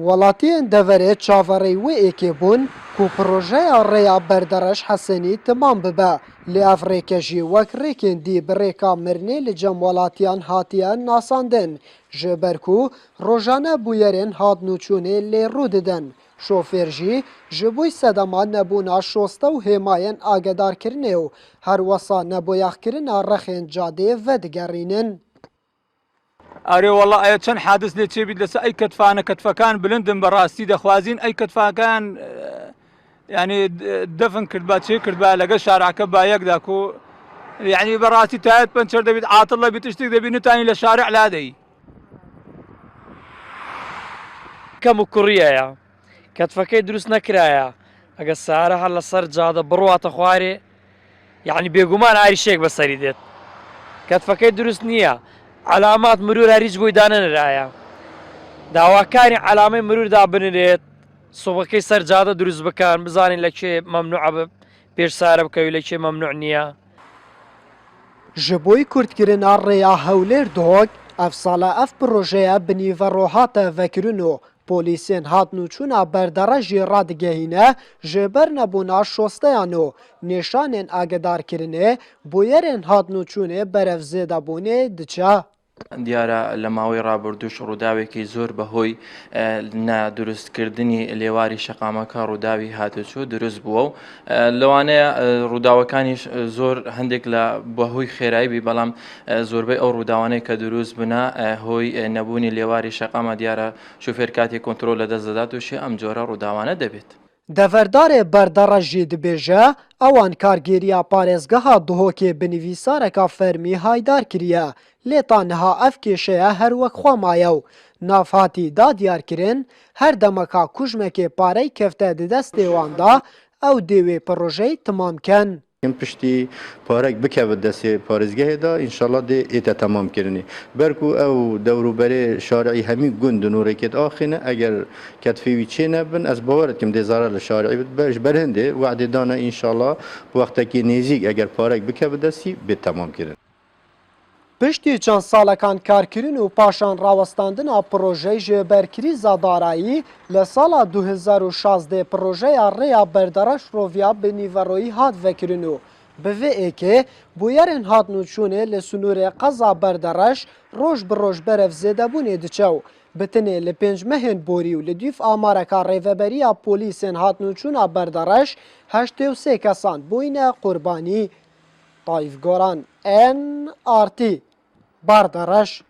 وڵاتیان دەڤێت چاوەڕێی وەیەکێ بوون و پرۆژەیە ڕێیا بەردەڕەش حەسەنی تمام ببە لێ ئەڤڕێکەژی وەک ڕێکێندی بڕێکا مرنێ لە جەم وڵاتیان هاتیە ناساندن ji ber ku rojane bûyerên hatnûçûnê lê rû didin. Şofêr jî ji bo sedema nebûna şoste û hêmayên agedarkirinê û her wesa neboyaxkirina rexên cadê vedigerînin. ئەرێ وەڵا ئەیە چەند حادث لێ چێبیت لەسەر ئەی کەتفانە کەتفەکان بلندن بەڕاستی دەخوازین ئەی کەتفاکان ینی دەفن کرد بە چێ کرد بە لەگە شارعکە با یەکدا و یعنی بەڕاستی تایەت پەنچەر دەبێت عاتڵ لە بیت شتێک دەبێت نتانی لە شارع لادەی کەم و کوڕیەیە کەتفەکەی دروست نەکرایە ئەگە سارە هەر لەسەر جادە بڕواتە خوارێ یعنی بێگومان ئاریشێک بەسەری دێت کەتفەکەی دروست نییە علامات مرور هەریچ بۆی دانەنرایە داواکانی علامەی مروردا بنرێت سوبەکەی سەر جادە دروست بکەن بزانین لەکێ مەمنوع بە پێش سارە بکەوی لەکێ مەمنوع نییە ji bo kurdkirina rêya hewlêr dihok ev sala ev projeye bi nîverohata vekirin û polîsên hatnûçûna berdere jî radigehîne ji ber nebûna şosteyan û nîşanên agedarkirinê bûyerên hatnûçûnê berev zêdebûnê diçe. دیارە لە ماوەی ڕابردووش ڕووداوێکی زۆر بەهۆی نادروستکردنی لێواری شەقامەکە ڕووداوی هاتوچوو دروست بووە و لەوانەیە ڕووداوەکانیش زۆر هەندێک لە بەهۆی خێرایی بەڵام زۆربەی ئەو ڕووداوانەی کە دروست بنە هۆی نەبوونی لێواری شەقامە دیارە شوفێر کاتێک کۆنتترۆل لە دەستدەدات وشی ئەم جۆرە ڕووداوانە دەبێت. Deverdarê berdera jî dibêje ewan kargêriya parêzgeha dihokê bi nivîsareka fermî haydar kiriye. Lêta niha ev kêşeya her wek xwe maye û navhatî da diyarkirin her demeka kujmekê parey kefte di destê wan da ew dê wê projeyê timam ken. پشتی پارک بکەوە دەستێ پارێزگەهێدا ئینشاءڵڵا دێ ئێتە تەمامکردنی بەرکو ئەو دەوروبەرێ شارعی هەمی گوندن و ڕێکێت ئاخینە ئەگەر کەتفێوی چێ نەبن ئەس باوەرەتیم دێزارە لە شارعی بەش بەرهەندێ وعدێدانە ئینشاءڵڵا وەختێکی نێزیک ئەگەر پارێک بکەوە دەستی بێت تەمامکردن. Piştî çend salekan karkirin û paşan rawestandina projeyê ji ber krîza darayî li sala 2016 projeya rêya berdereş roviya bi nîveroyî hat vekirin û bi vê êkê bûyerên hatnûçûnê li sunûrê qeza berdereş roj bi roj berev zêdebûnê diçe û bi tinê li pênc mehên borî û li dîv amareka rêveberiya polîsên hatnûçûna berdereş 83 kesan bûyne qurbanî. Tayyip Goran NRT Bardereş